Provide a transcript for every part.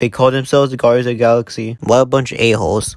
They call themselves the Guardians of the Galaxy. What a bunch of a-holes.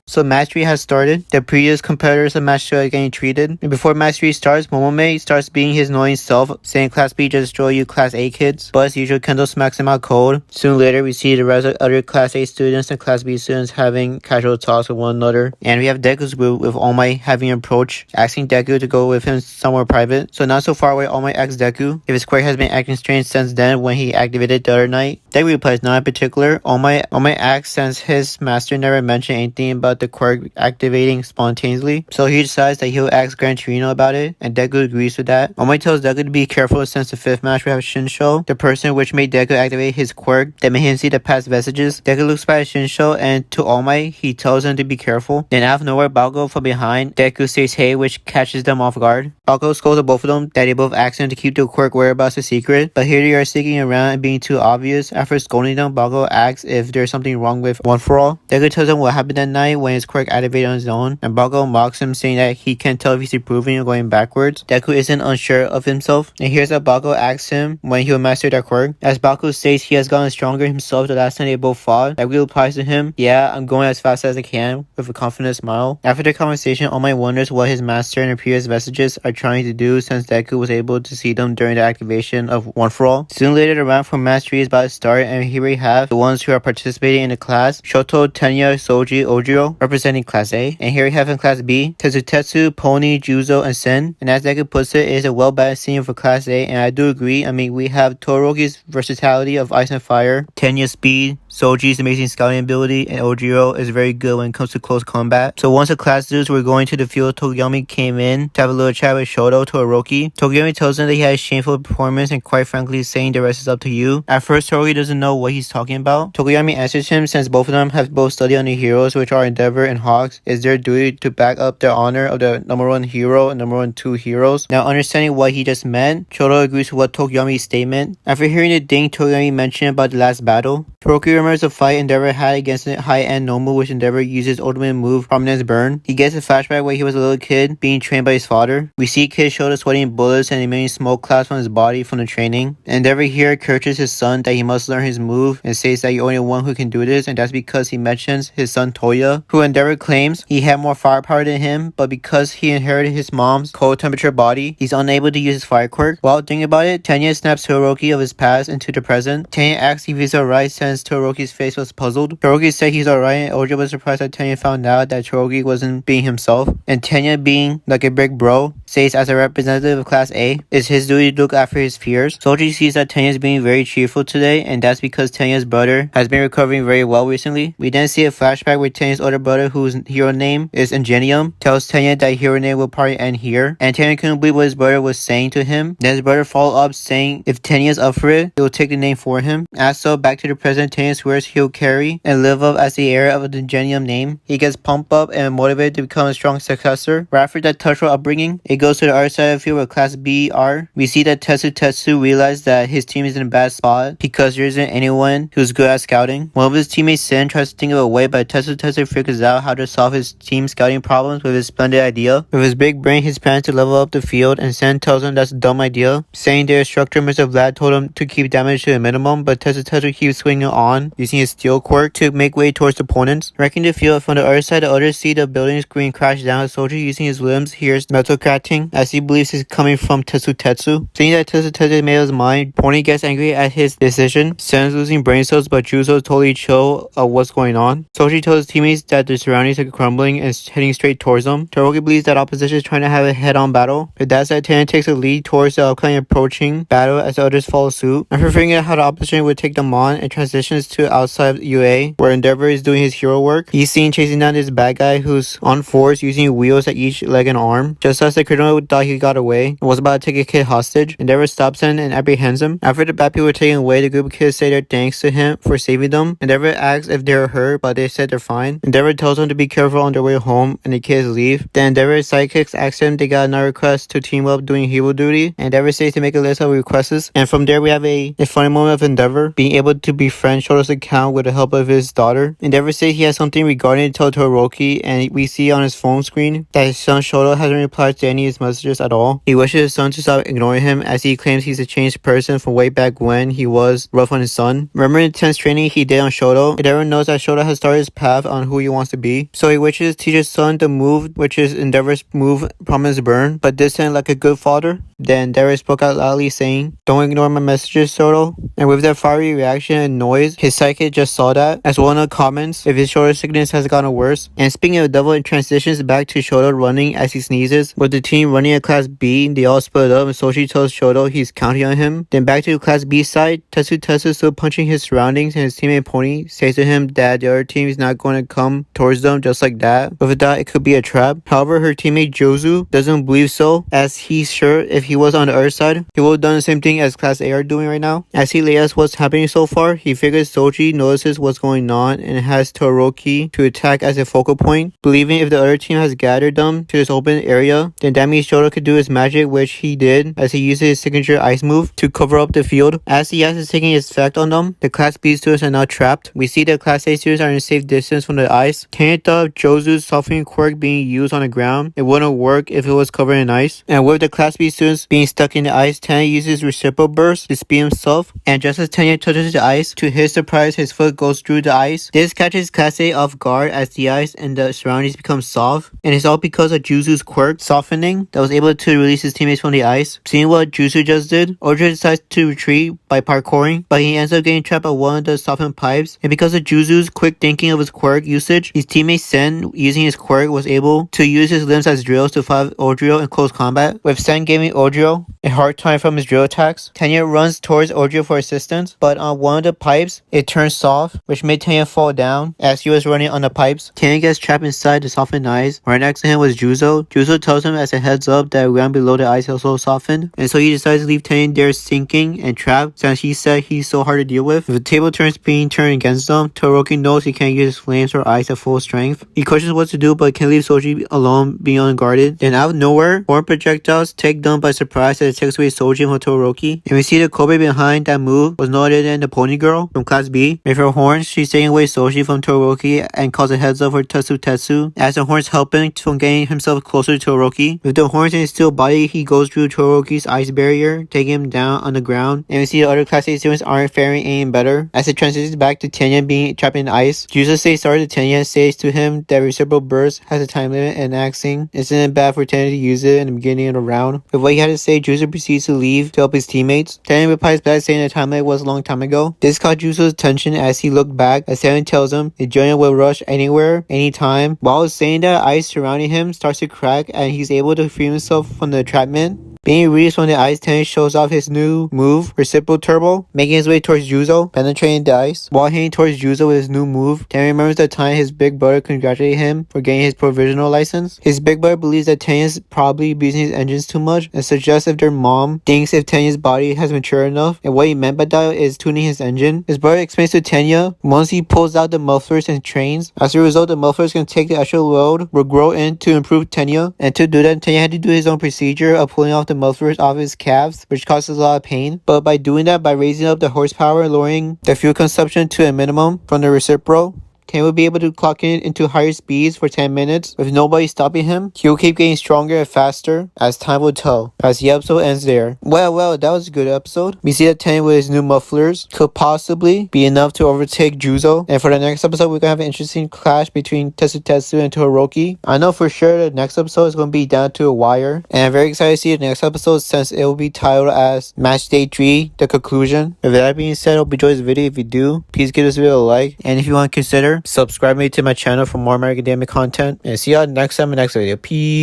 So Matchday has started. The previous competitors of Matchday are getting treated. And before Matchday starts, Momome starts being his annoying self, saying Class B just destroy you Class A kids. But as usual, Kendall smacks him out cold. Soon later, we see the rest of other Class A students and Class B students having casual talks with one another. And we have Deku's group with All Might having an approach, asking Deku to go with him somewhere private. So not so far away, All Might asks Deku if his quirk has been acting strange since then when he activated the other night. Deku replies, not in particular. All Might asks since his master never mentioned anything about the quirk activating spontaneously, so he decides that he'll ask Gran Torino about it, and Deku agrees with that. All Might tells Deku to be careful since the fifth match we have Shinsho, the person which made Deku activate his quirk that made him see the past messages. Deku looks by Shinsho, and to All Might, he tells him to be careful. Then out of nowhere, Bakugo from behind, Deku says hey, which catches them off guard. Bakugo scolds at both of them that they both asked him to keep the quirk whereabouts a secret, but here they are sticking around and being too obvious. After scolding them, Bakugo asks if there's something wrong with One For All. Deku tells him what happened that night when his quirk activated on his own, and Bakugo mocks him, saying that he can't tell if he's improving or going backwards. Deku isn't unsure of himself, and here's what Bakugo asks him when he'll master that quirk. As Bakugo states he has gotten stronger himself the last time they both fought, Deku replies to him, yeah, I'm going as fast as I can, with a confident smile. After the conversation, All Might wonders what his master and the previous messages are trying to do since Deku was able to see them during the activation of One For All. Soon later, the round for Mastery is about to start, and here we have the ones who are participating in the class: Shoto, Tenya, Soji, Ojiro, representing Class A. And here we have in Class B, Tetsutetsu, Pony, Juzo, and Sen. And as Deku puts it is a well-balanced scene for Class A, and I do agree. I mean, we have Todoroki's versatility of ice and fire, Tenya's speed, Soji's amazing scouting ability, and Ojiro is very good when it comes to close combat. So once the class dudes were going to the field, Tokoyami came in to have a little chat with Shoto Todoroki. Tokoyami tells him that he had a shameful performance and quite frankly saying the rest is up to you. At first, Todoroki doesn't know what he's talking about. Tokoyami answers him since both of them have both studied under heroes, which are Endeavor and Hawks. It's their duty to back up their honor of the number one hero and number 2 heroes. Now understanding what he just meant, Shoto agrees with what Tokoyami's statement. After hearing the thing Tokoyami mentioned about the last battle, Todoroki remembers the fight Endeavor had against the high-end Nomu, which Endeavor uses ultimate move Prominence Burn. He gets a flashback where he was a little kid being trained by his father. We see Kid Shoto sweating bullets and emitting smoke clouds from his body from the training. Endeavor here encourages his son that he must learn his move and says that you're only one who can do this, and that's because he mentions his son Toya, who Endeavor claims he had more firepower than him, but because he inherited his mom's cold temperature body, he's unable to use his fire quirk. While thinking about it, Tenya snaps Todoroki of his past into the present. Tenya asks if he's alright since Todoroki's face was puzzled. Todoroki said he's alright, and Ojo was surprised that Tenya found out that Todoroki wasn't being himself. And Tenya, being like a big bro, says as a representative of Class A, it's his duty to look after his peers. Soji sees that Tenya is being very cheerful today, and that's because Tenya's brother has been recovering very well recently. We then see a flashback where Tenya's older brother, whose hero name is Ingenium, tells Tenya that hero name will probably end here, and Tenya couldn't believe what his brother was saying to him. Then his brother followed up saying if Tenya's up for it, he will take the name for him. As so, back to the present, Tenya swears he'll carry and live up as the heir of the Ingenium name. He gets pumped up and motivated to become a strong successor. Right after that touchful upbringing, it goes to the other side of the field where Class B are. We see that Tetsu realizes that his team is in a bad spot because there isn't anyone who's good at scouting. One of his teammates, Sen, tries to think of a way, but Tetsu figures out how to solve his team scouting problems with his splendid idea. With his big brain, his plan to level up the field, and Sen tells him that's a dumb idea, saying their instructor Mr. Vlad told him to keep damage to a minimum, but Tetsu keeps swinging on, using his steel quirk to make way towards opponents. Wrecking the field from the other side, the others see the building screen crash down. A soldier using his limbs hears metal cracking as he believes it's coming from Tetsu. Seeing that Tetsu made his mind, Pony gets angry at his decision. Sen's losing brain cells, but Juzo is totally chill of what's going on. Soji tells his teammates that the surroundings are crumbling and is heading straight towards them. Todoroki believes that opposition is trying to have a head-on battle. With that said, Tenya takes a lead towards the upcoming approaching battle as the others follow suit. After figuring out how the opposition would take them on, it transitions to outside UA, where Endeavor is doing his hero work. He's seen chasing down this bad guy who's on fours using wheels at each leg and arm. Just as the criminal thought he got away and was about to take a kid hostage, Endeavor stops him and apprehends him. After the bad people were taken away, the group of kids say their thanks to him for saving them. Endeavor asks if they're hurt, but they said they're fine. Endeavor tells them to be careful on their way home, and the kids leave. Then Endeavor's sidekicks ask him they got another request to team up doing hero duty. Endeavor says to make a list of requests, and from there we have a funny moment of Endeavor being able to befriend Shoto's account with the help of his daughter. Endeavor says he has something regarding to tell Todoroki, and we see on his phone screen that his son Shoto hasn't replied to any of Tenya's messages at all. He wishes his son to stop ignoring him as he claims he's a changed person from way back when he was rough on his son. Remember the intense training he did on Shoto? Everyone knows that Shoto has started his path on who he wants to be. So he wishes to teach his son the move, which is Endeavor's move, Promise Burn, but this time like a good father. Then Endeavor spoke out loudly saying, "Don't ignore my messages, Shoto." And with that fiery reaction and noise, his psychic just saw that, as one of the comments if his shoulder sickness has gotten worse. And speaking of the devil, it transitions back to Shoto running as he sneezes. With the team running at Class B, they all split up and Soji tells Shoto he's counting on him. Then back to Class B side, Tetsu still punching his surroundings and his teammate Pony says to him that the other team is not going to come towards them just like that. With that, it could be a trap. However, her teammate Jozu doesn't believe so, as he's sure if he was on the other side, he would have done the same thing as Class A are doing right now. As he lays what's happening so far, he figures Soji notices what's going on and has Todoroki to attack as a focal point, believing if the other team has gathered them to this open area, then that means Shoto could do his magic, which he did as he used his signature ice move to cover up the field. As the ice is taking its effect on them, the Class B students are now trapped. We see the Class A students are in a safe distance from the ice. Tenya thought of Jozu's softening quirk being used on the ground. It wouldn't work if it was covered in ice. And with the Class B students being stuck in the ice, Tenya uses reciprocal burst to speed himself. And just as Tenya touches the ice, to his surprise, his foot goes through the ice. This catches Class A off guard as the ice and the surroundings become soft. And it's all because of Juzu's quirk softening that was able to release his teammates from the ice. Seeing what Juzu just did, Ojo decides to retreat by parkouring, but he ends up getting trapped at one of the softened pipes. And because of Juzu's quick thinking of his quirk usage, his teammate Sen, using his quirk, was able to use his limbs as drills to fight Ojo in close combat, with Sen giving Ojo a hard time from his drill attacks. Tenya runs towards Ojo for assistance, but on one of the pipes, it turns soft, which made Tenya fall down as he was running on the pipes. Tenya gets trapped inside the softened ice. Right next to him was Juzo. Juzo tells him as a heads up that the ground below the ice also softened, and so he decides to leave Tenya there sinking and trapped since he said he's so hard to deal with. If the table turns being turned against them, Todoroki knows he can't use his flames or ice at full strength. He questions what to do but can't leave Soji alone being unguarded. Then out of nowhere, horn projectiles take them by surprise as it takes away Soji from Todoroki. And we see the Kobe behind that move was no other than the pony girl from Class B. With her horns, she's taking away Soji from Todoroki and calls a heads up for Tetsu as the horns help him from getting himself closer to Todoroki. With the horns in his steel body, he goes through Todoroki's ice barrier, taking him down on the ground. And we see the other Class A students aren't faring any better as it transitions back to Tenya being trapped in ice. Juzo says sorry to Tenya, says to him that reciprocal burst has a time limit and asking, isn't it bad for Tenya to use it in the beginning of the round? With what he had to say, Juzo proceeds to leave to help his teammates. Tenya replies back saying the time limit was a long time ago. This caught Juzo's attention as he looked back as Tenya tells him the journey will rush anywhere, anytime. While saying that, ice surrounding him starts to crack and he's able to free himself from the entrapment. Being released from the ice, Tenya shows off his new move, Reciprocal Turbo, making his way towards Juzo, penetrating the ice. While heading towards Juzo with his new move, Tenya remembers the time his big brother congratulated him for getting his provisional license. His big brother believes that Tenya's probably abusing his engines too much and suggests if their mom thinks if Tenya's body has matured enough, and what he meant by that is tuning his engine. His brother explains to Tenya once he pulls out the mufflers and trains, as a result the mufflers can take the extra load, will grow in to improve Tenya, and to do that Tenya had to do his own procedure of pulling off the mufflers off his calves, which causes a lot of pain. But by doing that, by raising up the horsepower, lowering the fuel consumption to a minimum from the reciprocal, Tenya will be able to clock in into higher speeds for 10 minutes with nobody stopping him. He will keep getting stronger and faster as time will tell, as the episode ends there. Well, that was a good episode. We see that Tenya with his new mufflers could possibly be enough to overtake Juzo. And for the next episode, we're going to have an interesting clash between Tetsu and Todoroki. I know for sure the next episode is going to be down to a wire. And I'm very excited to see the next episode since it will be titled as Matchday 3, The Conclusion. With that being said, I hope you enjoyed this video. If you do, please give this video a like. And if you want to consider subscribe me to my channel for more My Academia content, and see y'all next time in the next video. Peace.